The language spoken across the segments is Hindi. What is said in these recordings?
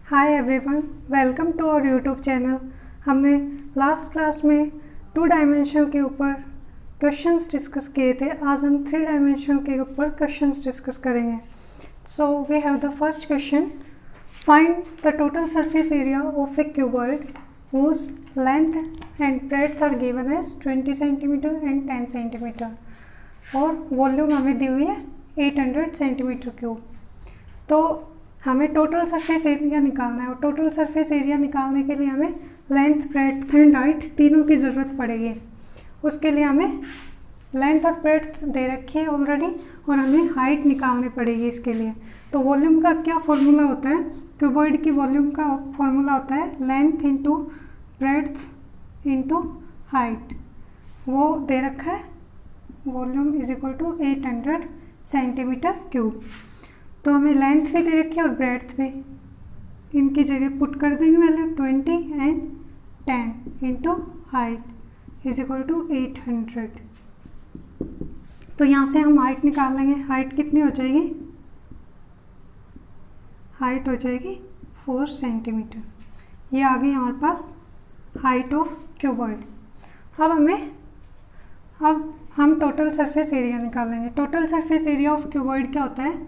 Hi everyone, welcome to our YouTube channel. हमने लास्ट क्लास में 2 डायमेंशनल के ऊपर क्वेश्चंस डिस्कस किए थे। आज हम 3 डायमेंशनल के ऊपर क्वेश्चंस डिस्कस करेंगे। So we have the first question, find the total surface area of a cuboid whose length and breadth are given as 20 centimetre and 10 centimetre और वॉल्यूम हमें दी हुई है 800 सेंटीमीटर क्यूब। तो हमें टोटल सरफेस एरिया निकालना है और टोटल सरफेस एरिया निकालने के लिए हमें लेंथ, ब्रेड्थ एंड हाइट तीनों की ज़रूरत पड़ेगी। उसके लिए हमें लेंथ और ब्रेड्थ दे रखी है ऑलरेडी और हमें हाइट निकालनी पड़ेगी इसके लिए। तो वॉल्यूम का क्या फॉर्मूला होता है? क्यूबॉइड की वॉल्यूम का फॉर्मूला होता है length into breadth into height. वो दे रखा है, volume is equal to 800 centimetre cube. तो हमें लेंथ भी दे रखी है और ब्रेड्थ भी, इनकी जगह पुट कर देंगे value 20 and 10 into height is equal to 800। तो यहाँ से हम हाइट निकाल लेंगे। हाइट कितनी हो जाएगी? हाइट हो जाएगी 4 सेंटीमीटर। ये आ गई हमारे पास हाइट ऑफ क्यूबॉइड। अब हम टोटल सरफेस एरिया निकालेंगे। Total surface area of cuboid क्या होता है?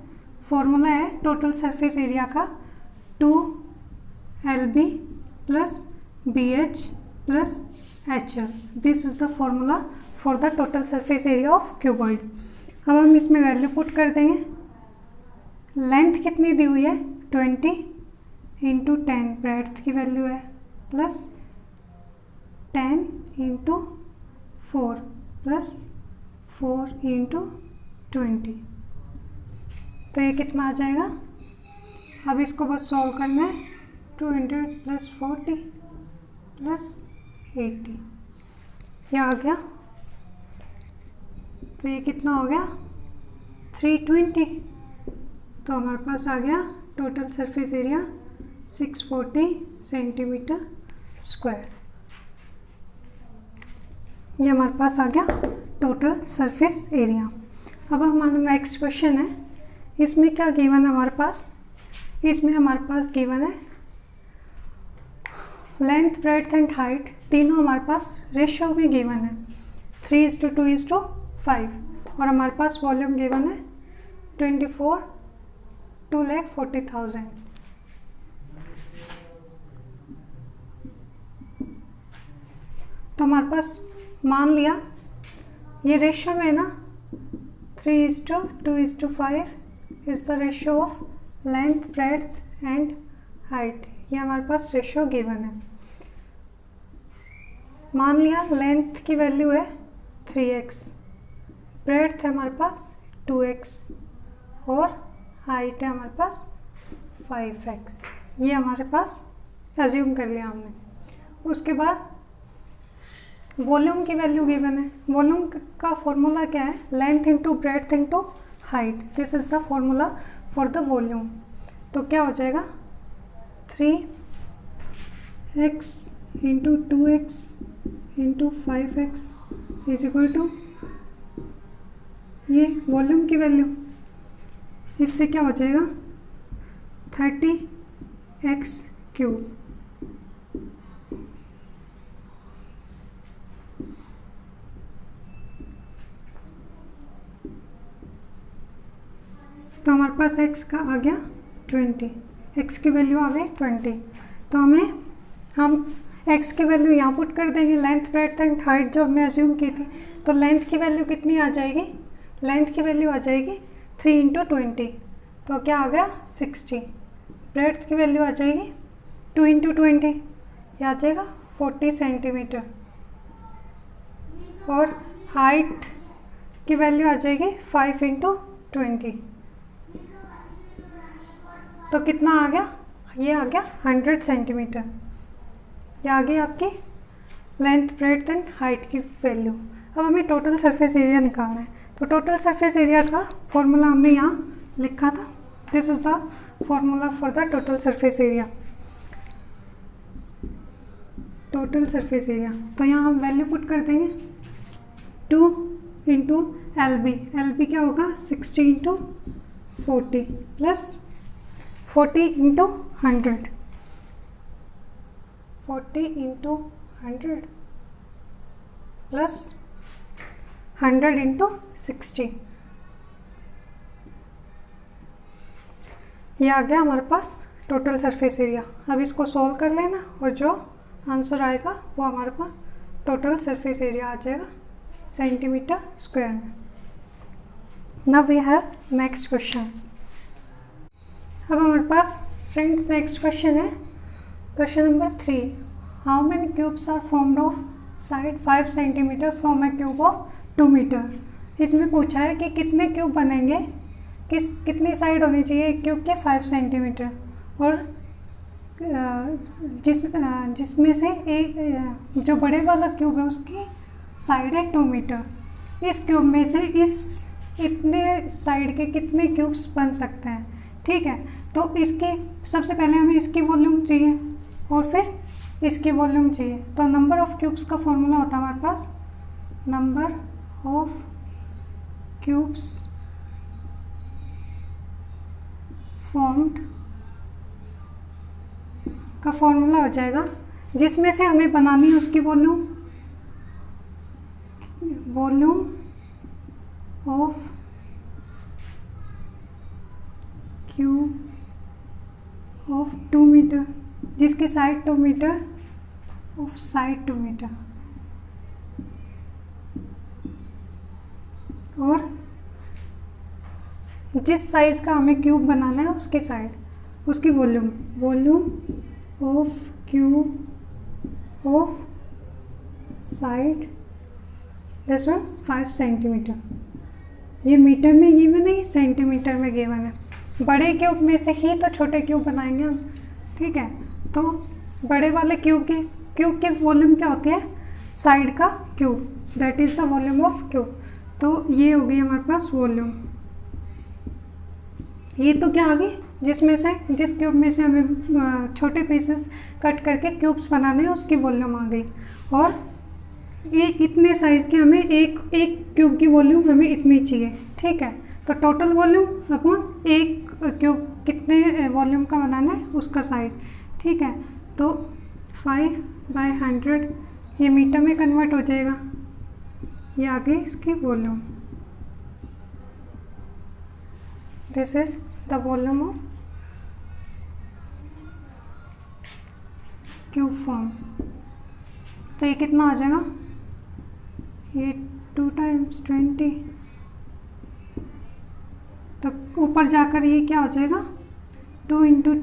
फॉर्मूला है टोटल सरफेस एरिया का 2LB plus BH plus HL। This is the formula for the total surface area of cuboid. अब हम इसमें वैल्यू पुट कर देंगे। लेंथ कितनी दी हुई है? 20 इंटू 10, ब्रेड्थ की वैल्यू है प्लस 10 इंटू 4 प्लस 4 इंटू 20। तो ये कितना आ जाएगा? अब इसको बस सॉल्व करना है। 200 प्लस 40 प्लस 80, ये आ गया। तो ये कितना हो गया? 320। तो हमारे पास आ गया total surface area 640 centimetre square. ये हमारे पास आ गया टोटल सरफेस एरिया। अब हमारा नेक्स्ट क्वेश्चन है, इसमें क्या गिवन है हमारे पास? इसमें हमारे पास गिवन है लेंथ, ब्रेड्थ एंड हाइट तीनों हमारे पास रेशियो में गिवन है 3:2:5 और हमारे पास वॉल्यूम गिवन है 2,40,000। तो हमारे पास मान लिया ये रेशियो में है ना, 3:2:5 is the ratio of length, breadth and height. ये हमारे पास रेशियो गिवन है। मान लिया लेंथ की वैल्यू है 3x, ब्रेड्थ है हमारे पास 2x और हाइट है हमारे पास 5x। ये हमारे पास एज्यूम कर लिया हमने। उसके बाद वॉल्यूम की वैल्यू गिवन है। वॉल्यूम का फॉर्मूला क्या है? Length into breadth into height. This is the formula for the volume. तो क्या हो जाएगा? 3x into 2x into 5x is equal to ये वॉल्यूम की वैल्यू, इससे क्या हो जाएगा? 30x cube. तो हमारे पास x का आ गया 20, x की वैल्यू आ गई 20। तो हम x की वैल्यू यहाँ पुट कर देंगे, लेंथ, ब्रेड्थ एंड हाइट जो हमने अज्यूम की थी। तो लेंथ की वैल्यू कितनी आ जाएगी? लेंथ की वैल्यू आ जाएगी 3 इंटू 20, तो क्या आ गया 60। ब्रेड्थ की वैल्यू आ जाएगी 2 इंटू 20, ये आ जाएगा 40 सेंटीमीटर और हाइट की वैल्यू आ जाएगी 5 इंटू 20। तो कितना आ गया? ये आ गया 100 सेंटीमीटर। ये आ गई आपकी लेंथ, ब्रेड्थ एंड हाइट की वैल्यू। अब हमें टोटल सरफेस एरिया निकालना है। तो टोटल सरफेस एरिया का फॉर्मूला हमने यहाँ लिखा था। This is the formula for the total surface area. Total surface area, तो यहाँ हम वैल्यू पुट कर देंगे 2 इंटू LB क्या होगा? 60 into 40 plus 40 into 100 40 into 100 plus 100 into 60, ये आ गया हमारे पास टोटल सरफेस एरिया। अब इसको सॉल्व कर लेना और जो आंसर आएगा वो हमारे पास टोटल सरफेस एरिया आ जाएगा सेंटीमीटर स्क्वायर में। Now we have next question. अब हमारे पास फ्रेंड्स नेक्स्ट क्वेश्चन है question number 3। How many cubes are formed of side 5 centimetre from a cube of 2 metre. इसमें पूछा है कि कितने क्यूब बनेंगे, कितनी साइड होनी चाहिए एक क्यूब के 5 सेंटीमीटर, और जिसमें से एक जो बड़े वाला क्यूब है उसकी साइड है 2 मीटर। इस क्यूब में से इतने साइड के कितने क्यूब्स बन सकते हैं। ठीक है, तो इसकी सबसे पहले हमें इसकी वॉल्यूम चाहिए और फिर इसकी वॉल्यूम चाहिए। तो नंबर ऑफ क्यूब्स का फॉर्मूला होता है हमारे पास, नंबर ऑफ क्यूब्स फॉर्म्ड का फॉर्मूला हो जाएगा, जिसमें से हमें बनानी है उसकी volume of cube of 2 metre, जिसकी side 2 metre of side 2 metre, और जिस साइज का हमें क्यूब बनाना है उसकी साइड, उसकी volume of cube of side this one 5 centimetre. ये मीटर में गिवन है, सेंटीमीटर में गिवन है। बड़े क्यूब में से ही तो छोटे क्यूब बनाएंगे हम। ठीक है, तो बड़े वाले क्यूब की वॉल्यूम क्या होती है, साइड का cube, that is the volume of cube. तो ये हो गई हमारे पास वॉल्यूम। ये तो क्या आ गई, जिस क्यूब में से हमें छोटे पीसेस कट करके क्यूब्स बनाने हैं उसकी वॉल्यूम आ गई। और ये इतने साइज़ के हमें एक क्यूब की वॉल्यूम हमें इतनी चाहिए। ठीक है, तो टोटल वॉल्यूम अपॉन एक क्यूब कितने वॉल्यूम का बनाना है उसका साइज़। ठीक है, तो 5/100 ये मीटर में कन्वर्ट हो जाएगा। ये आ गई इसकी volume. This is the volume of cube form. तो ये कितना आ जाएगा, ये 2 × 20, तो ऊपर जाकर ये क्या हो जाएगा 2 × 2 ×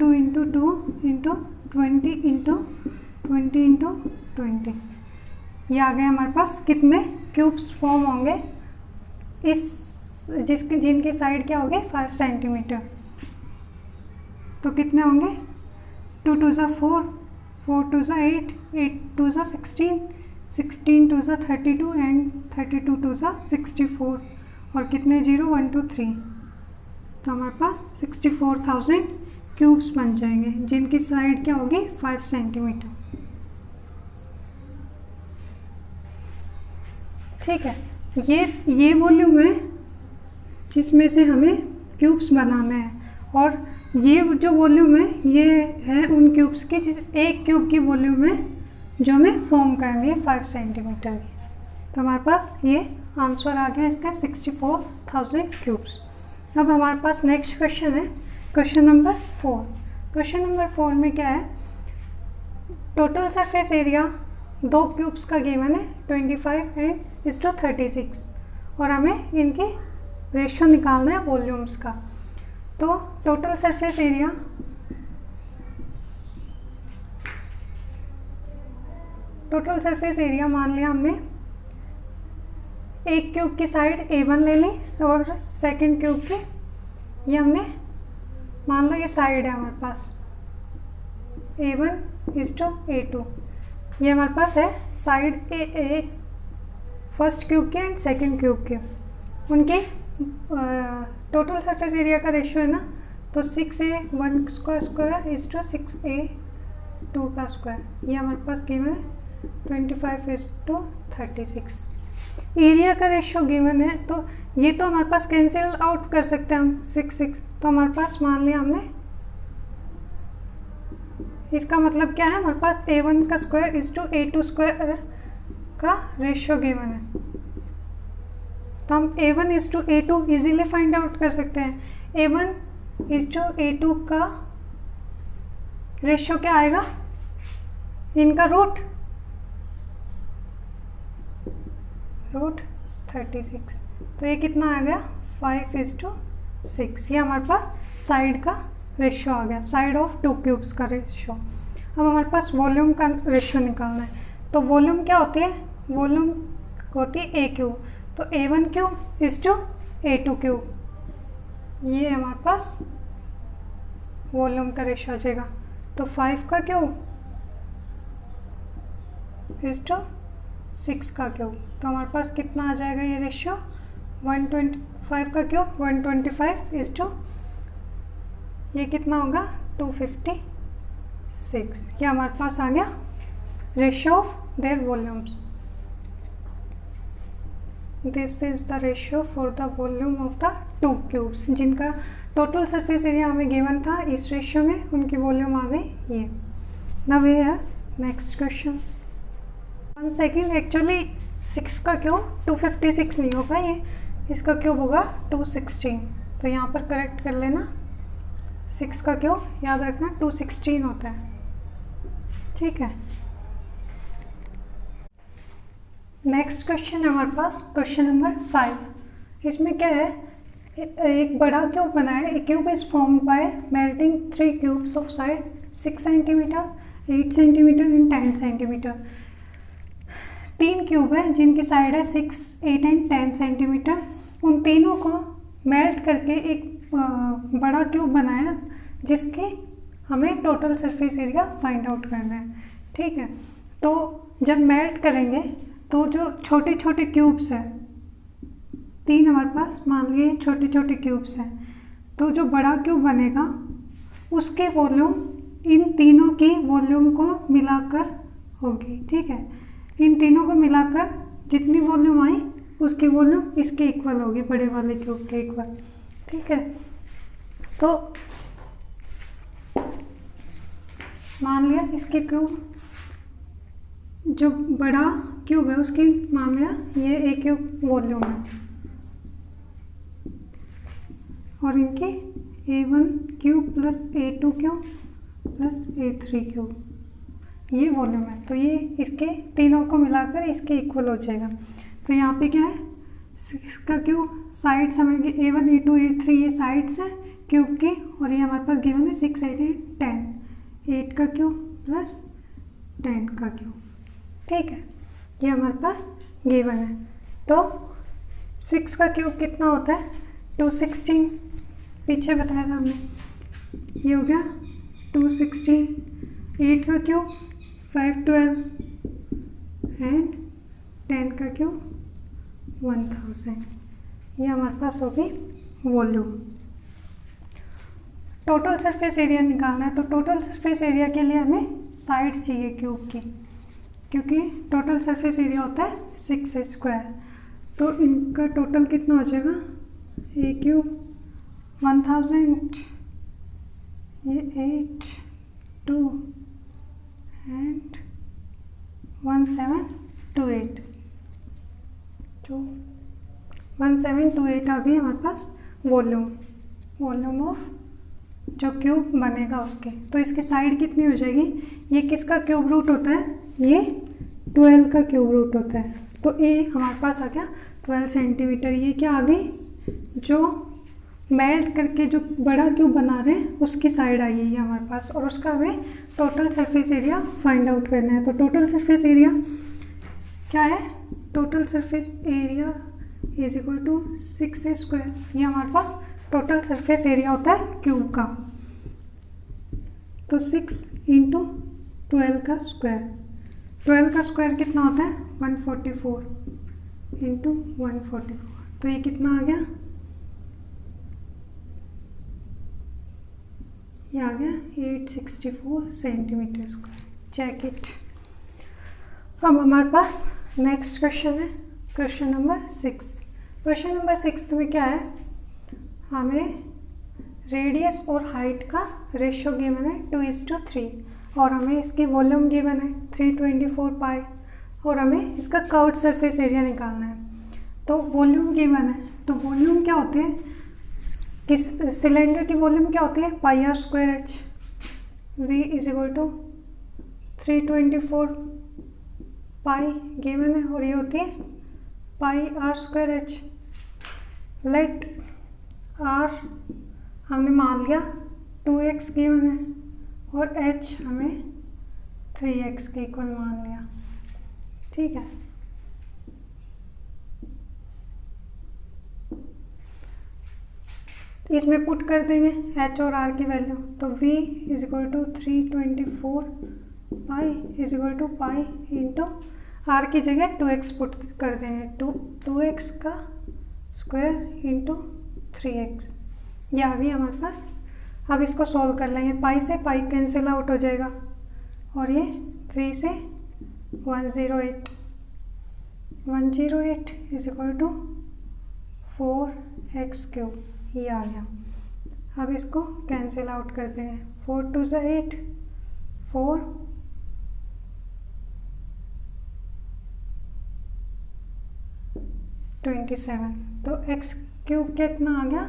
2 × 20 × 20 × 20। ये आ गए हमारे पास कितने क्यूब्स फॉर्म होंगे जिनकी साइड क्या होगी 5 सेंटीमीटर। तो कितने होंगे 2 × 2 = 4, 4 × 2 = 8, 8 × 2 = 16, 16 × 2 = 32 एंड 32 × 2 = 64। और कितने 0 1 2 3, तो हमारे पास 64,000 क्यूब्स बन जाएंगे जिनकी साइड क्या होगी 5 सेंटीमीटर। ठीक है, ये वॉल्यूम है जिसमें से हमें क्यूब्स बनाने हैं, और ये जो वॉल्यूम है ये है उन क्यूब्स की एक क्यूब की वॉल्यूम है जो हमें फॉर्म करनी है 5 सेंटीमीटर की। तो हमारे पास ये आंसर आ गया इसका 64,000 क्यूब्स। अब हमारे पास नेक्स्ट क्वेश्चन है क्वेश्चन नंबर 4। क्वेश्चन नंबर 4 में क्या है, टोटल सरफेस एरिया 2 क्यूब्स का गिवन है 25 एंड 36, और हमें इनकी रेशियो निकालना है वॉल्यूम्स का। तो टोटल सरफेस एरिया मान लिया हमने, एक क्यूब की साइड A1 ले ली और सेकंड क्यूब की ये हमने मान लो ये साइड है हमारे पास A1:A2, ये हमारे पास है साइड A फर्स्ट क्यूब के एंड सेकंड क्यूब के। उनके टोटल सरफेस एरिया का रेशियो है ना, तो 6A1 का स्क्वायर इज टू 6A2 का स्क्वायर। ये हमारे पास गिवन है 25:36। एरिया का रेशियो गिवन है, तो ये तो हमारे पास कैंसिल आउट कर सकते हैं हम 6, तो हमारे पास मान लिया हमने इसका मतलब क्या है, हमारे पास A1 का square is to A2 square का रेशियो गिवन है, तो हम A1 is to A2 easily find out कर सकते हैं। A1 इज टू A2 का रेशियो क्या आएगा, इनका रूट 36, तो ये कितना आ गया 5:6। ये हमारे पास साइड का रेशियो आ गया, साइड ऑफ टू क्यूब्स का रेशियो। अब हमारे पास वॉल्यूम का रेशियो निकालना है, तो वॉल्यूम क्या होती है, वॉल्यूम होती है A क्यूब, तो A1 cube is to A2 cube, ये हमारे पास वॉल्यूम का रेशियो आ जाएगा। तो 5 का क्यूब इज टू 6 का क्यूब, तो हमारे पास कितना आ जाएगा ये रेशियो 125 का क्यूब 125 इज टू ये कितना होगा 256। ये हमारे पास आ गया ratio of their volumes. This is the ratio for the volume of the two cubes, जिनका टोटल सरफेस एरिया हमें गिवन था, इस रेशियो में उनकी वॉल्यूम आ गई ये। Now we have next question. 1 second, actually 6 का क्यूब 256 नहीं होगा, ये इसका क्यूब होगा 216, तो यहाँ पर करेक्ट कर लेना। 6 का क्यूब याद रखना 216 होता है, ठीक है। नेक्स्ट क्वेश्चन है हमारे पास क्वेश्चन नंबर 5। इसमें क्या है, एक बड़ा क्यूब बना है। A cube is formed by melting 3 cubes of side 6 centimetre, 8 centimetre and 10 centimetre. 3 cube है जिनकी साइड है 6, 8 एंड 10 सेंटीमीटर। उन तीनों को मेल्ट करके एक बड़ा क्यूब बनाया, जिसके हमें total surface area find out करना है, ठीक है। तो जब मेल्ट करेंगे तो जो छोटे छोटे क्यूब्स हैं, 3 हमारे पास मान लीजिए छोटे छोटे क्यूब्स हैं, तो जो बड़ा क्यूब बनेगा उसके वॉल्यूम इन तीनों की वॉल्यूम को मिलाकर होगी, ठीक है। इन तीनों को मिलाकर जितनी वॉल्यूम आई उसकी वॉल्यूम इसके इक्वल होगी, बड़े वाले क्यूब के इक्वल, ठीक है। तो मान लिया इसके क्यूब, जो बड़ा क्यूब है उसकी मान लिया ये A क्यूब वॉल्यूम है, और इनकी A1 cube plus A2 cube plus A3 cube ये वॉल्यूम है। तो ये इसके तीनों को मिलाकर इसके इक्वल हो जाएगा। तो यहाँ पे क्या है, 6 का क्यूब साइड्स हमें A1 A2 A3 ये साइड्स है क्यूब की, और ये हमारे पास गिवन है 6 8 10, 8 का क्यूब प्लस 10 का क्यूब, ठीक है। ये हमारे पास गिवन है। तो 6 का क्यूब कितना होता है 216, पीछे बताया था हमने, ये हो गया 216। 8 का क्यूब 512 एंड 10 का क्यूब 1000। ये हमारे पास होगी वॉल्यूम। टोटल सरफेस एरिया निकालना है, तो टोटल सरफेस एरिया के लिए हमें साइड चाहिए क्यूब की, क्योंकि टोटल सरफेस एरिया होता है 6 स्क्वायर। तो इनका टोटल कितना हो जाएगा, A क्यूब 1000, ये 8 2 एंड 1728, तो 1728 आ गई हमारे पास वॉल्यूम ऑफ जो क्यूब बनेगा उसके। तो इसकी साइड कितनी हो जाएगी, ये किसका क्यूब रूट होता है, ये 12 का क्यूब रूट होता है। तो A हमारे पास आ गया 12 सेंटीमीटर। ये क्या आ गई, जो मेल्ट करके जो बड़ा क्यूब बना रहे हैं उसकी साइड आई है ये हमारे पास, और उसका हमें total surface area find out करना है। तो टोटल सरफेस एरिया क्या है, total surface area is equal to 6 square. ये हमारे पास टोटल सरफेस एरिया होता है क्यूब का। तो 6 इंटू 12 का स्क्वायर, 12 का स्क्वायर कितना होता है 144 इंटू 144, तो ये कितना आ गया, ये आ गया 864 सेंटीमीटर स्क्वायर। Check it. अब हमारे पास नेक्स्ट क्वेश्चन है क्वेश्चन नंबर 6। क्वेश्चन नंबर 6 में क्या है, हमें रेडियस और हाइट का रेशियो गिवन है 2:3। और हमें इसकी वॉल्यूम गिवन है 324 पाई और हमें इसका कर्व्ड सरफेस एरिया निकालना है। तो वॉल्यूम गिवन है, तो वॉल्यूम क्या होती है, किस सिलेंडर की वॉल्यूम क्या होती है, pi r square h. V is equal to 324 pi given है और ये होती है pi r square h. Let r हमने मान लिया 2x गिवन है और h हमें 3x के इक्वल मान लिया। ठीक है, इसमें पुट कर देंगे h और r की वैल्यू। तो v is equal to 324 pi is equal to pi into r की जगह 2x पुट कर देंगे, 2x का स्क्वायर इंटू 3x, ये आ गई हमारे पास। अब इसको सॉल्व कर लेंगे, पाई से पाई कैंसिल आउट हो जाएगा और ये 3 से 108 इज इक्वल टू 4x³, ये आ गया। अब इसको कैंसिल आउट कर देंगे, 4 2 से 8, 4 27, तो x³ कितना आ गया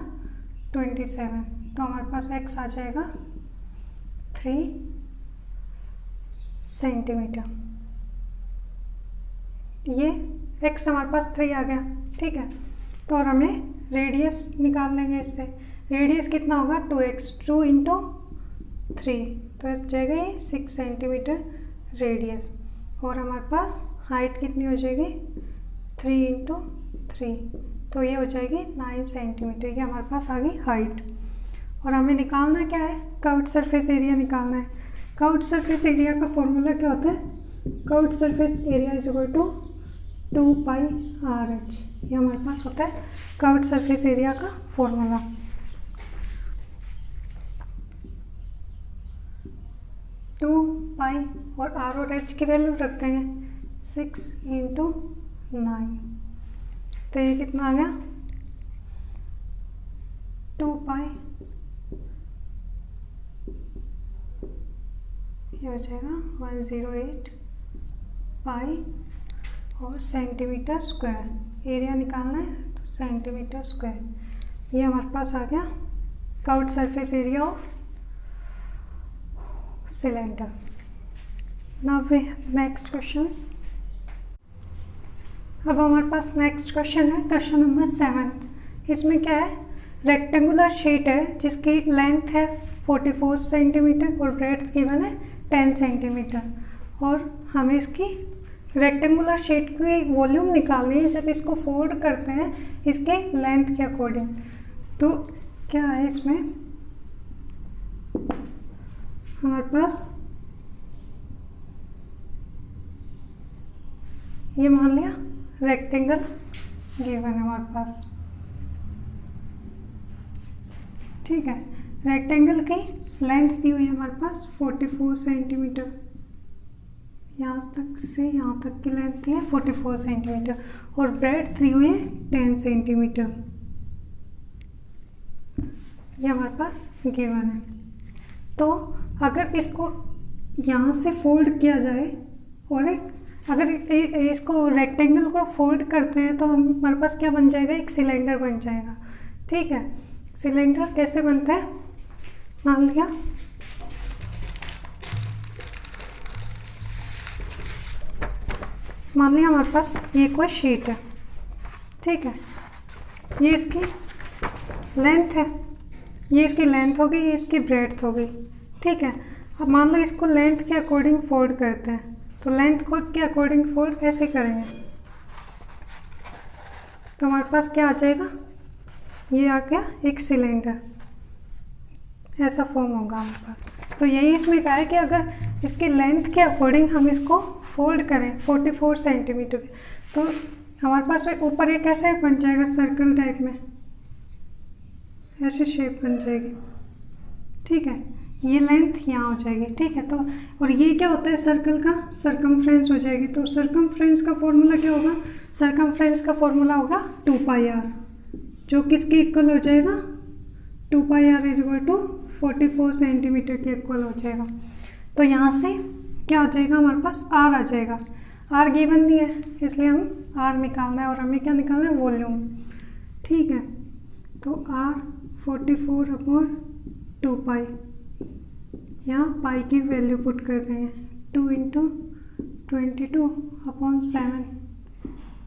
27, तो हमारे पास x आ जाएगा 3 सेंटीमीटर। ये x हमारे पास 3 आ गया। ठीक है, तो और हमें रेडियस निकाल लेंगे इससे। रेडियस कितना होगा 2x, 2 इंटू 3, तो आ जाएगा ये 6 सेंटीमीटर रेडियस। और हमारे पास हाइट कितनी हो जाएगी 3 इंटू 3, तो ये हो जाएगी 9 सेंटीमीटर। ये हमारे पास आ गई हाइट। और हमें निकालना क्या है, कर्व्ड सरफेस एरिया निकालना है। कर्व्ड सरफेस एरिया का फॉर्मूला क्या होता है, curved surface area is equal to 2 pi r h, ये हमारे पास होता है कर्व्ड सरफेस एरिया का फॉर्मूला। टू पाई और एच की वैल्यू रख देंगे 6 इंटू 9, तो ये कितना आ गया 2 पाई, ये हो जाएगा 108 पाई और सेंटीमीटर स्क्वायर। एरिया निकालना है तो सेंटीमीटर स्क्वायर, ये हमारे पास आ गया curved surface area of cylinder. Now we next question. अब हमारे पास नेक्स्ट क्वेश्चन है क्वेश्चन नंबर 7। इसमें क्या है, रेक्टेंगुलर शीट है जिसकी लेंथ है 44 सेंटीमीटर और ब्रेड्थ गिवन है 10 सेंटीमीटर, और हमें इसकी रेक्टेंगुलर शीट की वॉल्यूम निकालनी है जब इसको फोल्ड करते हैं इसके लेंथ के अकॉर्डिंग। तो क्या है, इसमें हमारे पास ये मान लिया रेक्टेंगल गिवन है हमारे पास। ठीक है, रेक्टेंगल की लेंथ दी हुई है हमारे पास 44 सेंटीमीटर, यहाँ तक से यहाँ तक की लेंथ दी है 44 सेंटीमीटर और ब्रेड्थ दी हुई है 10 सेंटीमीटर, ये हमारे पास गिवन है। तो अगर इसको यहाँ से फोल्ड किया जाए और अगर इसको रेक्टेंगल को फोल्ड करते हैं तो हमारे पास क्या बन जाएगा, एक सिलेंडर बन जाएगा। ठीक है, सिलेंडर कैसे बनता है, मान लिया हमारे पास ये कोई शीट है। ठीक है, ये इसकी लेंथ है, ये इसकी लेंथ होगी, ये इसकी ब्रेड्थ होगी। ठीक है, अब मान लो इसको लेंथ के अकॉर्डिंग फोल्ड करते हैं, तो लेंथ को के अकॉर्डिंग फोल्ड ऐसे करेंगे तो हमारे पास क्या आ जाएगा, ये आ गया एक सिलेंडर, ऐसा फॉर्म होगा हमारे पास। तो यही इसमें कहा है कि अगर इसकी लेंथ के अकॉर्डिंग हम इसको फोल्ड करें 44 सेंटीमीटर के, तो हमारे पास ऊपर एक ऐसे बन जाएगा सर्कल टाइप में, ऐसी शेप बन जाएगी। ठीक है, ये लेंथ यहाँ हो जाएगी। ठीक है, तो और ये क्या होता है, सर्कल का सर्कमफ्रेंस हो जाएगी। तो सर्कमफ्रेंस का फॉर्मूला क्या होगा, सर्कमफ्रेंस का फॉर्मूला होगा 2 पाई आर, जो किसके इक्वल हो जाएगा, 2 pi r is equal to 44 centimetre के इक्वल हो जाएगा। तो यहाँ से क्या आ जाएगा, हमारे पास आर आ जाएगा। आर गिवन नहीं है इसलिए हम आर निकालना है, और हमें क्या निकालना है, वॉल्यूम। ठीक है, तो आर 44/2 पाई, यहाँ पाई की वैल्यू पुट कर देंगे, 2 × 22/7,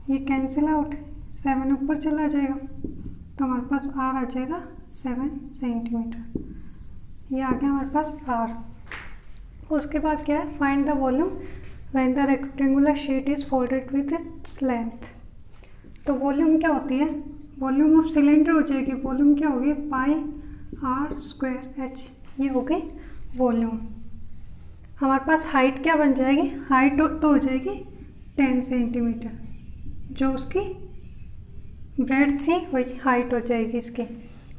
ये कैंसिल आउट, 7 ऊपर चला जाएगा, तो हमारे पास आर आ जाएगा 7 सेंटीमीटर। ये आ गया हमारे पास आर। उसके बाद क्या है, find the volume when the rectangular sheet is folded with its length. तो वॉल्यूम क्या होती है, वॉल्यूम ऑफ सिलेंडर हो जाएगी, वॉल्यूम क्या होगी, πr²h, ये हो गई वॉल्यूम। हमारे पास हाइट क्या बन जाएगी, हाइट तो हो जाएगी 10 सेंटीमीटर, जो उसकी ब्रेड थी वही हाइट हो जाएगी इसकी,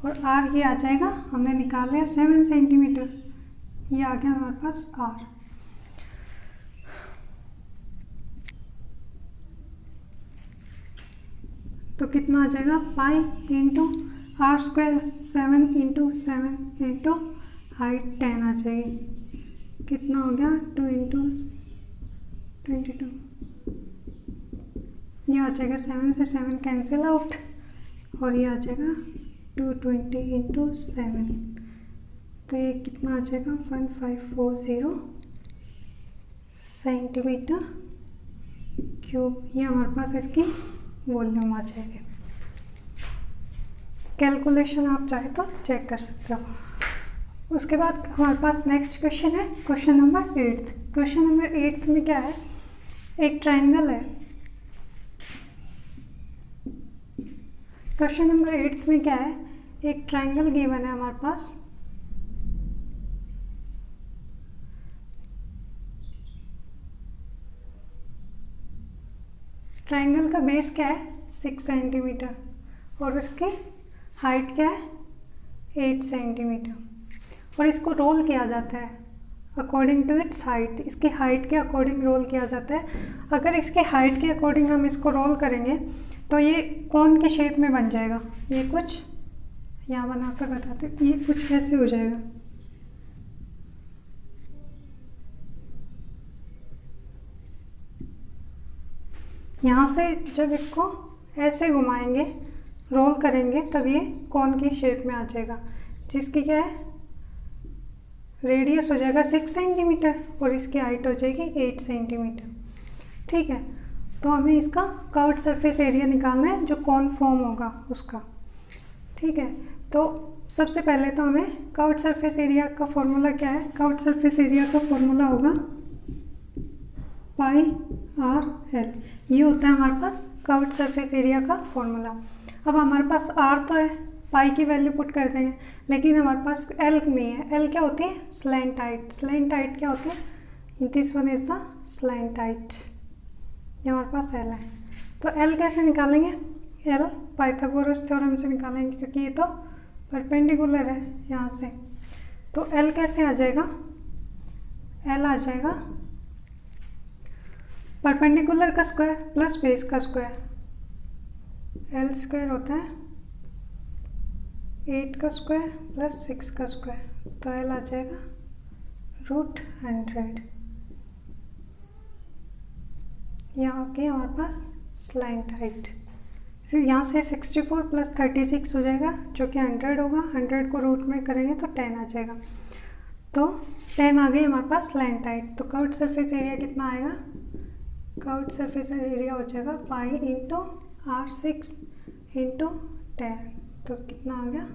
और आर ये आ जाएगा, हमने निकाल लिया 7 सेंटीमीटर, ये आ गया हमारे पास आर। तो कितना आ जाएगा, pi into r², 7 × 7 into height 10 आ जाएगी, कितना हो गया, 2 × 22, ये आ जाएगा 7 से 7 कैंसिल आउट, और ये आ जाएगा 220 × 7, तो ये कितना आ जाएगा, 1540 सेंटीमीटर क्यूब। ये हमारे पास इसकी वॉल्यूम आ जाएगी। कैलकुलेशन आप चाहे तो चेक कर सकते हो। उसके बाद हमारे पास नेक्स्ट क्वेश्चन है, क्वेश्चन नंबर 8। क्वेश्चन नंबर 8 में क्या है, एक ट्रायंगल है। क्वेश्चन नंबर 8 में क्या है, एक ट्रायंगल गिवन है हमारे पास। ट्रायंगल का बेस क्या है, 6 सेंटीमीटर, और उसकी हाइट क्या है, 8 सेंटीमीटर, और इसको रोल किया जाता है अकॉर्डिंग टू इट्स हाइट, इसकी हाइट के अकॉर्डिंग रोल किया जाता है। अगर इसके हाइट के अकॉर्डिंग हम इसको रोल करेंगे तो ये कोन के शेप में बन जाएगा। ये कुछ यहाँ बनाकर बताते, ये कुछ ऐसे हो जाएगा। यहाँ से जब इसको ऐसे घुमाएंगे, रोल करेंगे, तब ये कोन की शेप में आ जाएगा, जिसकी क्या है, रेडियस हो जाएगा 6 सेंटीमीटर, और इसकी हाइट हो जाएगी 8 सेंटीमीटर। ठीक है, तो हमें इसका कर्व्ड सरफेस एरिया निकालना है, जो कोन फॉर्म होगा उसका। ठीक है, तो सबसे पहले तो हमें कर्व्ड सरफेस एरिया का फॉर्मूला क्या है, कर्व्ड सरफेस एरिया का फॉर्मूला होगा πr/l, ये होता है हमारे पास कर्व्ड सरफेस एरिया का फॉर्मूला। अब हमारे पास r तो है, पाई की वैल्यू पुट कर देंगे, लेकिन हमारे पास l नहीं है। l क्या होती है, स्लैंट हाइट। स्लैंट हाइट क्या होती है, this one is the slant height, ये हमारे पास l है। तो l कैसे निकालेंगे, l पाइथागोरस थ्योरम से निकालेंगे, क्योंकि ये तो परपेंडिकुलर है यहाँ से। तो l कैसे आ जाएगा, l आ जाएगा परपेंडिकुलर का स्क्वायर प्लस बेस का स्क्वायर, l² होता है 8 का स्क्वायर प्लस 6 का स्क्वायर, तो l आ जाएगा √100। यहाँ की हमारे पास स्लैंट हाइट, यहाँ से 64 + 36 हो जाएगा, जो कि 100 होगा। 100 को रूट में करेंगे तो 10 आ जाएगा, तो 10 आ गई हमारे पास स्लैंट हाइट। तो कर्व्ड सरफेस एरिया कितना आएगा, कर्व्ड सरफेस एरिया हो जाएगा पाई इंटू r6 इंटू 10, तो कितना आ गया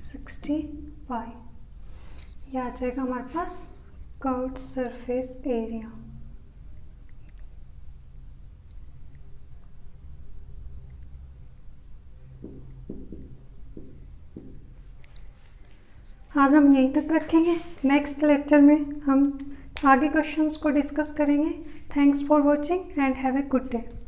60 पाई। ये आ जाएगा हमारे पास कर्व्ड सरफेस एरिया। आज हम यहीं तक रखेंगे, नेक्स्ट लेक्चर में हम आगे क्वेश्चंस को डिस्कस करेंगे। Thanks for watching and have a good day.